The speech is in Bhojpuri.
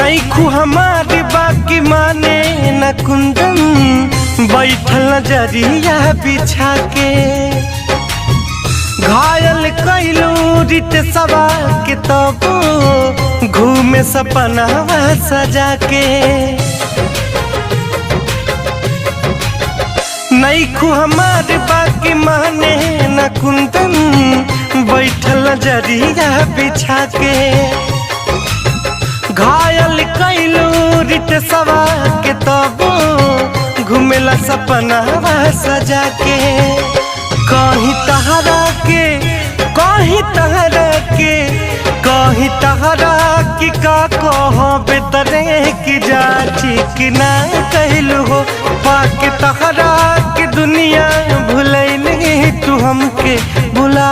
नहीं खू हमारी बाकी माने न कुंदन बैठल नजरिया बिछा के घायल कैलू रित सवा के तब घूमे सपना सजा के नहीं खू हमारे बाकी माने न कुंदन बैठल नजरिया बिछा के घायल कैलू रित सवा के तब घूमेला सपना सजा के कहीं तहरा के कहीं तहरा के कहीं तहरा की का कहो बेतरे की जाची कि ना कहलू हो पाके तहरा की दुनिया भूल नहीं तू हमके भुला